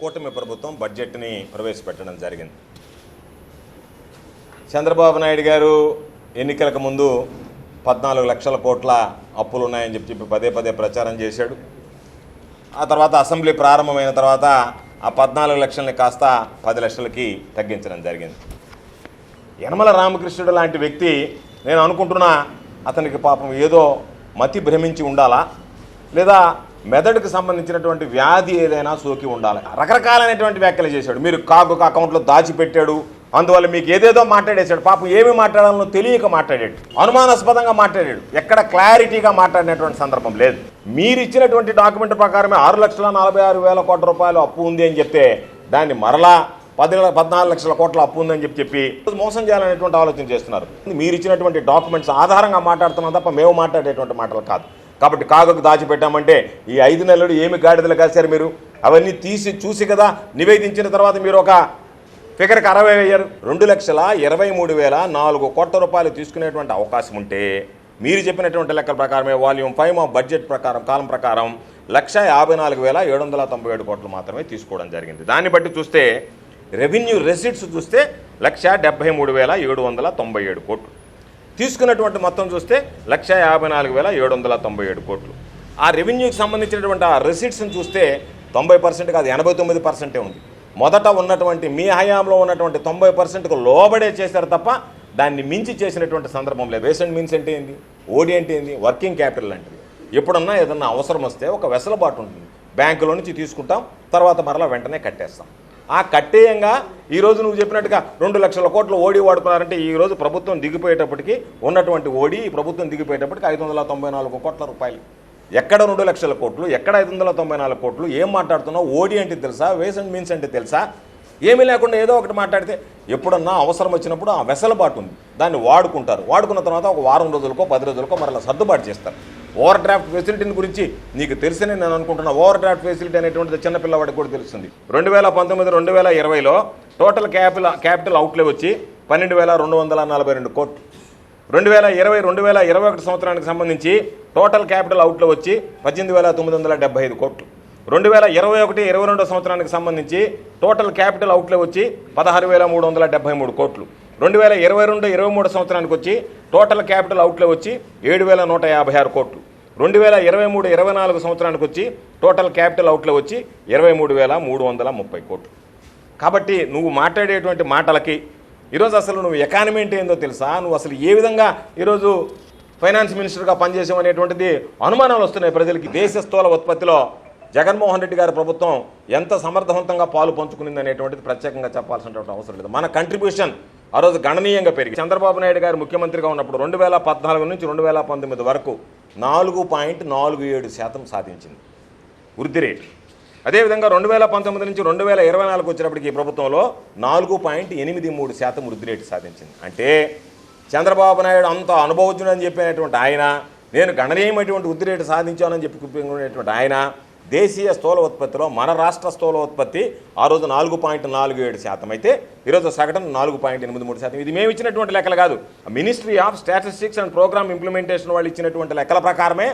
కూటమి ప్రభుత్వం బడ్జెట్ని ప్రవేశపెట్టడం జరిగింది. చంద్రబాబు నాయుడు గారు ఎన్నికలకు ముందు 14 లక్షల కోట్ల అప్పులు ఉన్నాయని చెప్పి పదే పదే ప్రచారం చేశాడు. ఆ తర్వాత అసెంబ్లీ ప్రారంభమైన తర్వాత ఆ 14 లక్షలని కాస్త 10 లక్షలకి తగ్గించడం జరిగింది. యనమల రామకృష్ణుడు లాంటి వ్యక్తి, నేను అనుకుంటున్నా అతనికి పాపం ఏదో మతి భ్రమించి ఉండాలా, లేదా మెదడుకు సంబంధించినటువంటి వ్యాధి ఏదైనా సోకి ఉండాలి. రకరకాలైనటువంటి వ్యాఖ్యలు చేశాడు. మీరు కాకు అకౌంట్లో దాచిపెట్టాడు, అందువల్ల మీకు ఏదేదో మాట్లాడేశాడు. పాపం ఏమి మాట్లాడాలో తెలియక మాట్లాడాడు, అనుమానాస్పదంగా మాట్లాడాడు. ఎక్కడ క్లారిటీగా మాట్లాడినటువంటి సందర్భం లేదు. మీరు ఇచ్చినటువంటి డాక్యుమెంట్ ప్రకారమే 6,46,000 కోట్ల రూపాయలు అప్పు ఉంది అని చెప్తే దాన్ని మరలా 14 లక్షల కోట్ల అప్పు ఉందని చెప్పి మోసం చేయాలనేటువంటి ఆలోచన చేస్తున్నారు. మీరు ఇచ్చినటువంటి డాక్యుమెంట్స్ ఆధారంగా మాట్లాడుతున్నాం తప్ప మేము మాట్లాడేటువంటి మాటలు కాదు. కాబట్టి కాగుకు దాచిపెట్టామంటే ఈ 5 నెలలు ఏమి గాడిదలు కాశారు మీరు? అవన్నీ చూసి కదా నివేదించిన తర్వాత మీరు ఒక ఫిగర్కి 60 అయ్యారు. 2,23,004 కోట్ల రూపాయలు తీసుకునేటువంటి అవకాశం ఉంటే మీరు చెప్పినటువంటి లెక్కల ప్రకారమే వాల్యూమ్ 5 ఆఫ్ బడ్జెట్ ప్రకారం కాలం ప్రకారం 1,54,797 కోట్లు మాత్రమే తీసుకోవడం జరిగింది. దాన్ని బట్టి చూస్తే రెవెన్యూ రెసిట్స్ చూస్తే 1,73,797 కోట్లు, తీసుకున్నటువంటి మొత్తం చూస్తే 1,54,797 కోట్లు. ఆ రెవెన్యూకి సంబంధించినటువంటి ఆ రెసిట్స్ని చూస్తే 90% కాదు 89% ఉంది. మొదట ఉన్నటువంటి మీ హయాంలో ఉన్నటువంటి 90%కు లోబడే చేశారు తప్ప దాన్ని మించి చేసినటువంటి సందర్భం లేదు. వేసెంట్ మీన్స్ అంటే ఏంటి, ఓడి అంటే ఏంటి, వర్కింగ్ క్యాపిటల్ లాంటిది. ఎప్పుడన్నా ఏదన్నా అవసరం వస్తే ఒక వెసులుబాటు ఉంటుంది. బ్యాంకులో నుంచి తీసుకుంటాం, తర్వాత మరలా వెంటనే కట్టేస్తాం. ఆ కట్టేయంగా ఈరోజు నువ్వు చెప్పినట్టుగా 2 లక్షల కోట్లు ఓడి వాడుకున్నారంటే ఈరోజు ప్రభుత్వం దిగిపోయేటప్పటికి ఉన్నటువంటి ఓడి ప్రభుత్వం దిగిపోయేటప్పటికి 594 కోట్ల రూపాయలు. ఎక్కడ 2 లక్షల కోట్లు, ఎక్కడ 594 కోట్లు? ఏం మాట్లాడుతున్నావు? ఓడి అంటే తెలుసా, వేస్ అండ్ మీన్స్ అంటే తెలుసా? ఏమీ లేకుండా ఏదో ఒకటి మాట్లాడితే ఎప్పుడన్నా అవసరం వచ్చినప్పుడు ఆ వెసలుబాటు ఉంది, దాన్ని వాడుకుంటారు. వాడుకున్న తర్వాత ఒక వారం రోజులకో 10 రోజులకో మరలా సర్దుబాటు చేస్తారు. ఓవర్ డ్రాఫ్ట్ ఫెసిలిటీని గురించి నీకు తెలిసనే నేను అనుకుంటున్నా. ఓవర్ డ్రాఫ్ట్ ఫెసిలిటీ అనేటువంటిది చిన్నపిల్లవాడికి కూడా తెలుస్తుంది. 2019-2020లో టోటల్ క్యాపిటల్ అవుట్లే వచ్చి 12,242 కోట్లు. 2020-2021 సంవత్సరానికి సంబంధించి టోటల్ క్యాపిటల్ అవుట్లే వచ్చి 18,975 కోట్లు. 2021-22 సంవత్సరానికి సంబంధించి టోటల్ క్యాపిటల్ అవుట్లే వచ్చి 16,373 కోట్లు. 2022-23 సంవత్సరానికి వచ్చి టోటల్ క్యాపిటల్ అవుట్లే వచ్చి 7,156 కోట్లు. 2023-24 సంవత్సరానికి వచ్చి టోటల్ క్యాపిటల్ అవుట్లే వచ్చి 23,330 కోట్లు. కాబట్టి నువ్వు మాట్లాడేటువంటి మాటలకి ఈరోజు అసలు నువ్వు ఎకానమీ అంటే ఏందో తెలుసా? నువ్వు అసలు ఏ విధంగా ఈరోజు ఫైనాన్స్ మినిస్టర్గా పనిచేసావు అనేటువంటిది అనుమానాలు వస్తున్నాయి ప్రజలకి. దేశ స్థూల ఉత్పత్తిలో జగన్మోహన్ రెడ్డి గారి ప్రభుత్వం ఎంత సమర్థవంతంగా పాలు పంచుకునింది అనేటువంటిది ప్రత్యేకంగా చెప్పాల్సినటువంటి అవసరం లేదు. మన కంట్రిబ్యూషన్ ఆ రోజు గణనీయంగా పెరిగి చంద్రబాబు నాయుడు గారు ముఖ్యమంత్రిగా ఉన్నప్పుడు 2014 నుంచి 2019 వరకు 4.47% సాధించింది వృద్ధి రేటు. అదేవిధంగా 2019 నుంచి 2024 వచ్చినప్పటికీ ఈ ప్రభుత్వంలో 4.83% వృద్ధి రేటు సాధించింది. అంటే చంద్రబాబు నాయుడు అంత అనుభవజ్ఞుడని చెప్పినటువంటి ఆయన, నేను గణనీయమైనటువంటి వృద్ధి రేటు సాధించానని చెప్పుకునేటువంటి ఆయన దేశీయ స్థూల ఉత్పత్తిలో మన రాష్ట్ర స్థూల ఉత్పత్తి ఆ రోజు 4.47% అయితే ఈరోజు సగటున 4.83%. ఇది మేము ఇచ్చినటువంటి లెక్కలు కాదు, ministry of statistics and programme implementation వాళ్ళు ఇచ్చినటువంటి లెక్కల ప్రకారమే,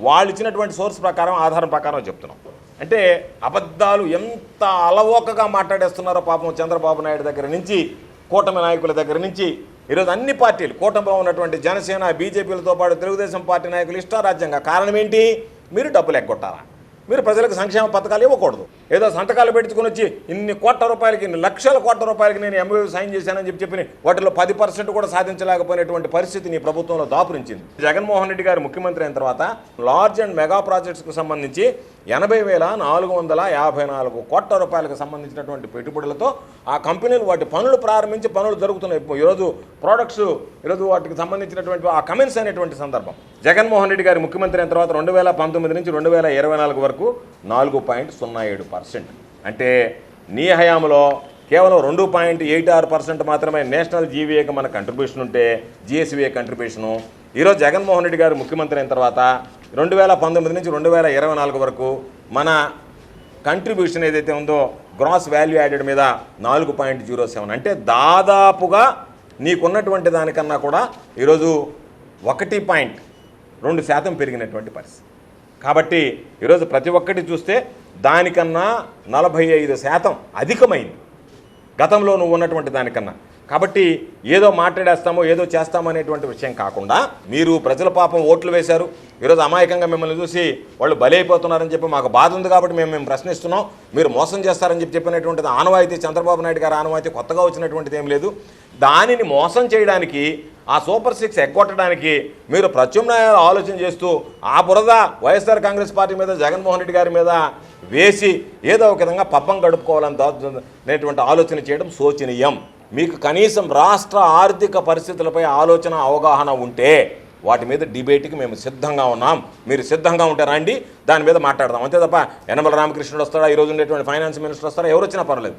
వాళ్ళు ఇచ్చినటువంటి సోర్స్ ప్రకారం ఆధారం ప్రకారం చెప్తున్నాం. అంటే అబద్ధాలు ఎంత అలవోకగా మాట్లాడేస్తున్నారో పాపం చంద్రబాబు నాయుడు దగ్గర నుంచి, కూటమి నాయకుల దగ్గర నుంచి ఈరోజు అన్ని పార్టీలు, కూటమిలో ఉన్నటువంటి జనసేన బీజేపీలతో పాటు తెలుగుదేశం పార్టీ నాయకులు ఇష్టారాజ్యంగా. కారణం ఏంటి? మీరు డబ్బులు ఎగ్గొట్టాలా, మీరు ప్రజలకు సంక్షేమ పథకాలు ఇవ్వకూడదు. ఏదో సంతకాలు పెట్టుకుని వచ్చి ఇన్ని కోట్ల రూపాయలకి, ఇన్ని లక్షల కోట్ల రూపాయలకి నేను ఎంఓయూ సైన్ చేశానని చెప్పి వాటిలో 10% కూడా సాధించలేకపోయినటువంటి పరిస్థితి నీ ప్రభుత్వంలో దాపురించింది. జగన్మోహన్ రెడ్డి గారు ముఖ్యమంత్రి అయిన తర్వాత లార్జ్ అండ్ మెగా ప్రాజెక్ట్స్కు సంబంధించి 80,454 కోట్ల రూపాయలకు సంబంధించినటువంటి పెట్టుబడులతో ఆ కంపెనీలు వాటి పనులు ప్రారంభించి పనులు జరుగుతున్నాయి. ఈరోజు ప్రోడక్ట్స్, ఈరోజు వాటికి సంబంధించినటువంటి ఆ కమెన్స్ అనేటువంటి సందర్భం. జగన్మోహన్ రెడ్డి గారు ముఖ్యమంత్రి అయిన తర్వాత 2019 నుంచి 2024 వరకు 4.07%. అంటే నీ హయాంలో కేవలం 2.86% మాత్రమే నేషనల్ జీవీఏకి మన కంట్రిబ్యూషన్ ఉంటే, జిఎస్వీఏ కంట్రిబ్యూషను. ఈరోజు జగన్మోహన్ రెడ్డి గారు ముఖ్యమంత్రి అయిన తర్వాత 2019 నుంచి 2024 వరకు మన కంట్రిబ్యూషన్ ఏదైతే ఉందో గ్రాస్ వాల్యూ యాడెడ్ మీద 4.07. అంటే దాదాపుగా నీకున్నటువంటి దానికన్నా కూడా ఈరోజు 1.2% పెరిగినటువంటి పరిస్థితి. కాబట్టి ఈరోజు ప్రతి ఒక్కటి చూస్తే దానికన్నా 45% అధికమైంది గతంలో నువ్వు ఉన్నటువంటి దానికన్నా. కాబట్టి ఏదో మాట్లాడేస్తామో ఏదో చేస్తామో అనేటువంటి విషయం కాకుండా మీరు ప్రజల పాపం ఓట్లు వేశారు, ఈరోజు అమాయకంగా మిమ్మల్ని చూసి వాళ్ళు బలైపోతున్నారని చెప్పి మాకు బాధ ఉంది కాబట్టి మేము ప్రశ్నిస్తున్నాం. మీరు మోసం చేస్తారని చెప్పినటువంటిది ఆనవాయితీ, చంద్రబాబు నాయుడు గారు ఆనవాయితీ, కొత్తగా వచ్చినటువంటిది ఏం లేదు. దానిని మోసం చేయడానికి, ఆ సూపర్ 6 ఎగ్గొట్టడానికి మీరు ప్రత్యామ్నాయాలు ఆలోచన చేస్తూ ఆ బురద వైఎస్ఆర్ కాంగ్రెస్ పార్టీ మీద, జగన్మోహన్ రెడ్డి గారి మీద వేసి ఏదో ఒక విధంగా పబ్బం గడుపుకోవాలనేటువంటి ఆలోచన చేయడం శోచనీయం. మీకు కనీసం రాష్ట్ర ఆర్థిక పరిస్థితులపై ఆలోచన, అవగాహన ఉంటే వాటి మీద డిబేట్కి మేము సిద్ధంగా ఉన్నాం. మీరు సిద్ధంగా ఉంటే రండి, దాని మీద మాట్లాడదాం. అంతే తప్ప యనమల రామకృష్ణుడు వస్తాడా, ఈరోజు ఉండేటువంటి ఫైనాన్స్ మినిస్టర్ వస్తాడా, ఎవరు వచ్చినా పర్లేదు,